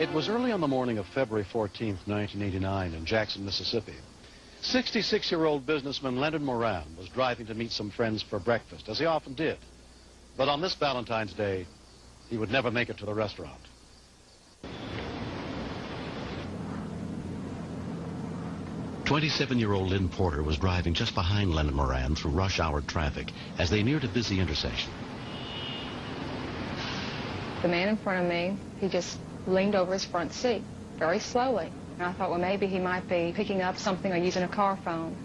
It was early on the morning of February 14th, 1989, in Jackson, Mississippi. 66-year-old businessman Leonard Moran was driving to meet some friends for breakfast, as he often did. But on this Valentine's Day, he would never make it to the restaurant. "27-year-old Lynn Porter was driving just behind Leonard Moran through rush hour traffic as they neared a busy intersection. The man in front of me, he just leaned over his front seat very slowly. And I thought, well, maybe he might be picking up something or using a car phone.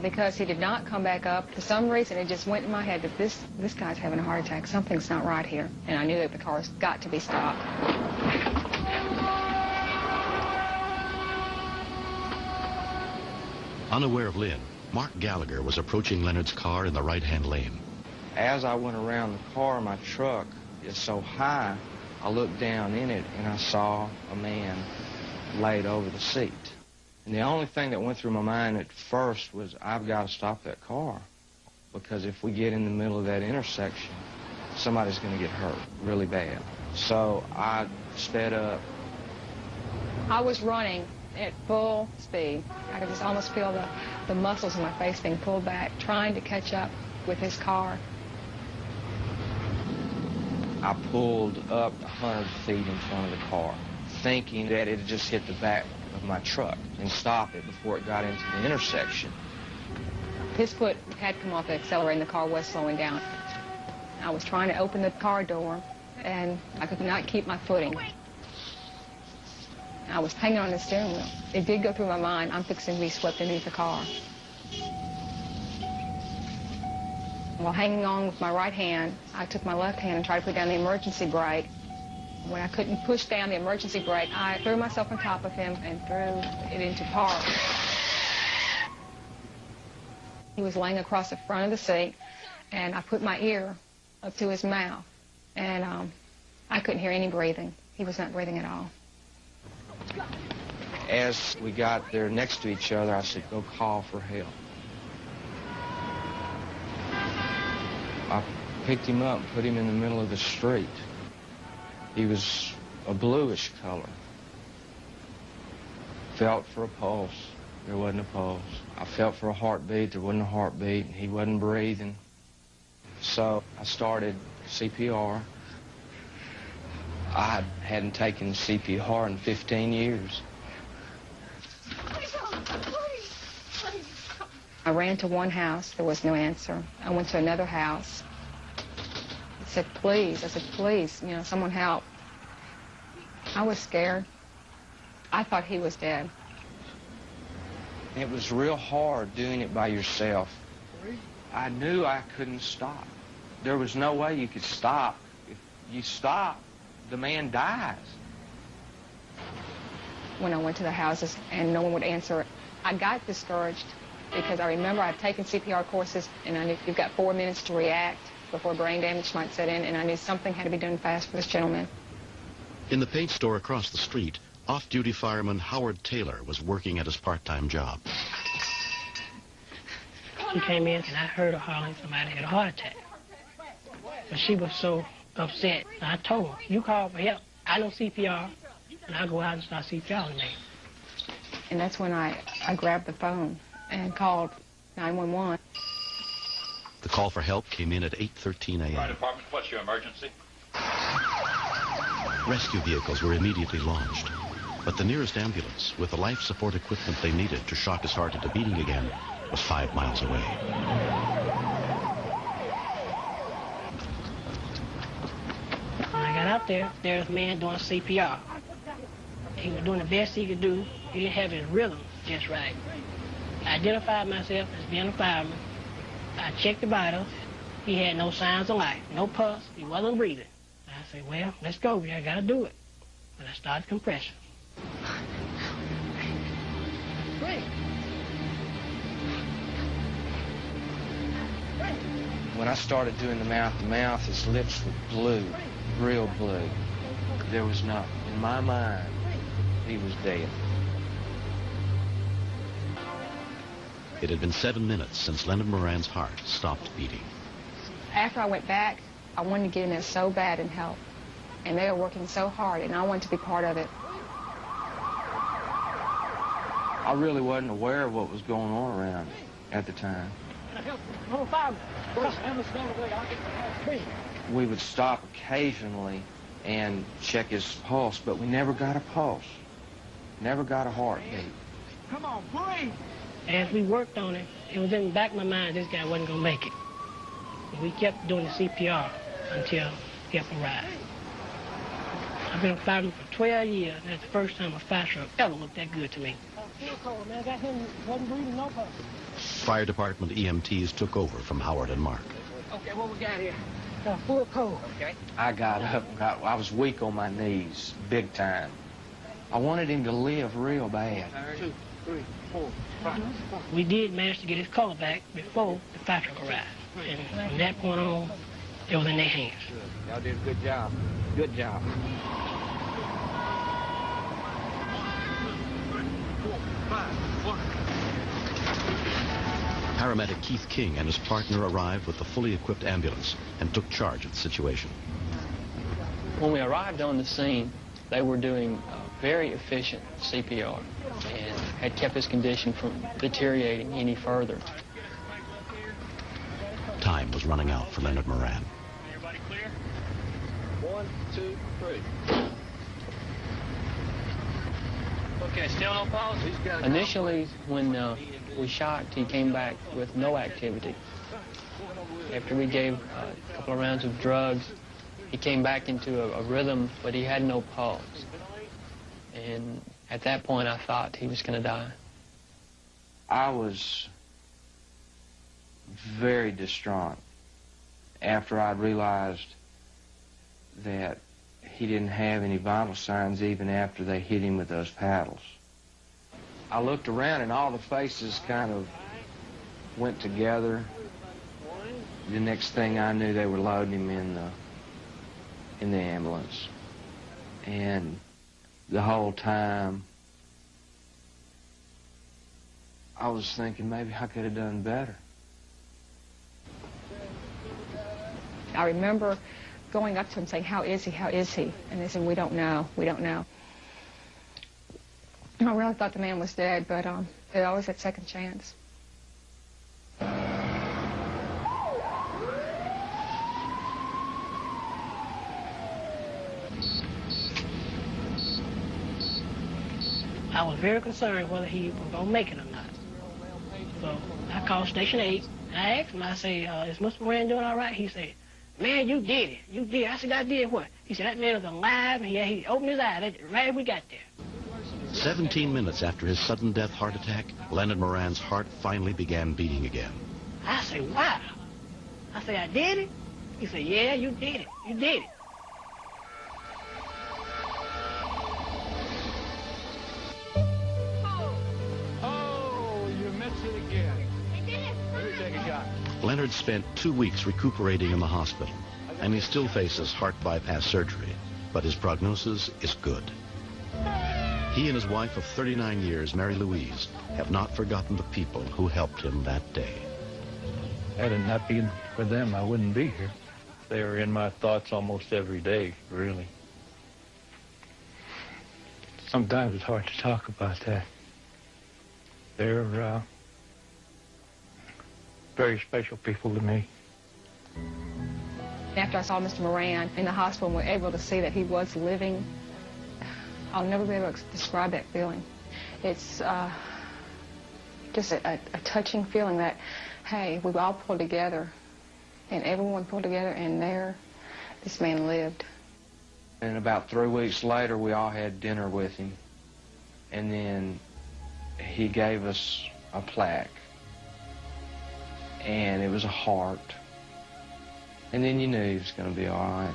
Because he did not come back up, for some reason it just went in my head that this guy's having a heart attack. Something's not right here. And I knew that the car's got to be stopped. Unaware of Lynn, Mark Gallagher was approaching Leonard's car in the right-hand lane. As I went around the car, my truck is so high, I looked down in it and I saw a man laid over the seat. And the only thing that went through my mind at first was, I've got to stop that car, because if we get in the middle of that intersection, somebody's going to get hurt really bad. So I sped up. I was running at full speed. I could just almost feel the muscles in my face being pulled back, trying to catch up with his car. I pulled up 100 feet in front of the car, thinking that it had just hit the back of my truck and stop it before it got into the intersection. His foot had come off the accelerator and the car was slowing down. I was trying to open the car door and I could not keep my footing. I was hanging on the steering wheel. It did go through my mind, I'm fixing to be swept underneath the car. While hanging on with my right hand, I took my left hand and tried to put down the emergency brake. When I couldn't push down the emergency brake, I threw myself on top of him and threw it into park. He was laying across the front of the seat, and I put my ear up to his mouth, and I couldn't hear any breathing. He was not breathing at all. As we got there next to each other, I said, go call for help. I picked him up and put him in the middle of the street. He was a bluish color. Felt for a pulse. There wasn't a pulse. I felt for a heartbeat. There wasn't a heartbeat. He wasn't breathing. So I started CPR. I hadn't taken CPR in 15 years. I ran to one house. There was no answer. I went to another house. I said, please. I said, please, you know, someone help. I was scared. I thought he was dead. It was real hard doing it by yourself. I knew I couldn't stop. There was no way you could stop. If you stop, the man dies. When I went to the houses and no one would answer, I got discouraged because I remember I'd taken CPR courses and I knew you've got 4 minutes to react before brain damage might set in, and I knew something had to be done fast for this gentleman. In the paint store across the street, off-duty fireman Howard Taylor was working at his part-time job. She came in and I heard her hollering somebody had a heart attack. But she was so upset. I told her, you call for help. I know CPR, and I'll go out and start CPR on the man. And that's when I grabbed the phone and called 911. The call for help came in at 8:13 a.m. Fire department, what's your emergency? Rescue vehicles were immediately launched, but the nearest ambulance, with the life support equipment they needed to shock his heart into beating again, was 5 miles away. When I got out there was a man doing CPR. He was doing the best he could do. He didn't have his rhythm just right. I identified myself as being a fireman. I checked the vitals. He had no signs of life, no pulse. He wasn't breathing. I said, well, let's go. I got to do it. And I started compression. When I started doing the mouth, his lips were blue, real blue. There was nothing. In my mind, he was dead. It had been 7 minutes since Leonard Moran's heart stopped beating. After I went back, I wanted to get in there so bad and help. And they were working so hard, and I wanted to be part of it. I really wasn't aware of what was going on around at the time. We would stop occasionally and check his pulse, but we never got a pulse. Never got a heartbeat. Come on, breathe! As we worked on it, it was in the back of my mind this guy wasn't going to make it. We kept doing the CPR until help arrived. I've been a fireman for 12 years, and that's the first time a fire truck ever looked that good to me. Fire department EMTs took over from Howard and Mark. Okay, what we got here? Full cold. Okay. I got up, I was weak on my knees, big time. I wanted him to live real bad. 2, 3, 4, 5. We did manage to get his color back before the fire truck arrived. And from that point on, it was in their hands. Y'all did a good job. Good job. Paramedic Keith King and his partner arrived with the fully equipped ambulance and took charge of the situation. When we arrived on the scene, they were doing very efficient CPR and had kept his condition from deteriorating any further. Time was running out for Leonard Moran. Everybody clear? 1, 2, 3. Okay, still no pulse? Initially, when we shocked, he came back with no activity. After we gave a couple of rounds of drugs, he came back into a rhythm, but he had no pulse. And at that point, I thought he was going to die. I was very distraught after I realized that he didn't have any vital signs even after they hit him with those paddles. I looked around and all the faces kind of went together. The next thing I knew, they were loading him in the ambulance. And the whole time, I was thinking maybe I could have done better. I remember going up to him saying, how is he, how is he? And they said, we don't know, we don't know. I really thought the man was dead, but they always had second chance. I was very concerned whether he was going to make it or not. So I called Station 8. I asked him, I said, is Mr. Moran doing all right? He said, man, you did it. You did. I said, I did what? He said, that man was alive, and he opened his eyes right as we got there. 17 minutes after his sudden death heart attack, Leonard Moran's heart finally began beating again. I said, wow. I said, I did it? He said, yeah, you did it. You did it. Oh, you missed it again. I did. Let me take a shot. Leonard spent 2 weeks recuperating in the hospital, and he still faces heart bypass surgery, but his prognosis is good. He and his wife of 39 years, Mary Louise, have not forgotten the people who helped him that day. Had it not been for them, I wouldn't be here. They are in my thoughts almost every day, really. Sometimes it's hard to talk about that. They're very special people to me. After I saw Mr. Moran in the hospital and were able to see that he was living, I'll never be able to describe that feeling. It's just a touching feeling that, hey, we've all pulled together, and everyone pulled together, and there, this man lived. And about 3 weeks later, we all had dinner with him. And then he gave us a plaque. And it was a heart. And then you knew he was going to be all right.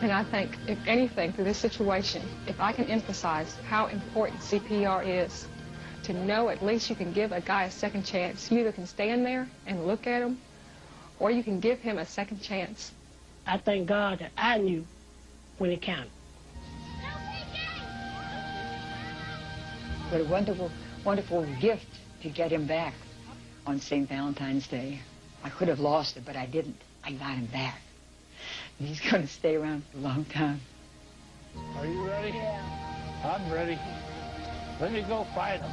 And I think, if anything, through this situation, if I can emphasize how important CPR is, to know at least you can give a guy a second chance. You either can stand there and look at him, or you can give him a second chance. I thank God that I knew when it counted. What a wonderful, wonderful gift to get him back on St. Valentine's Day. I could have lost it, but I didn't. I got him back. He's going to stay around for a long time. Are you ready? Yeah. I'm ready. Let me go fight him.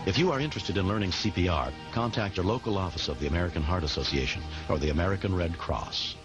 If you are interested in learning CPR, contact your local office of the American Heart Association or the American Red Cross.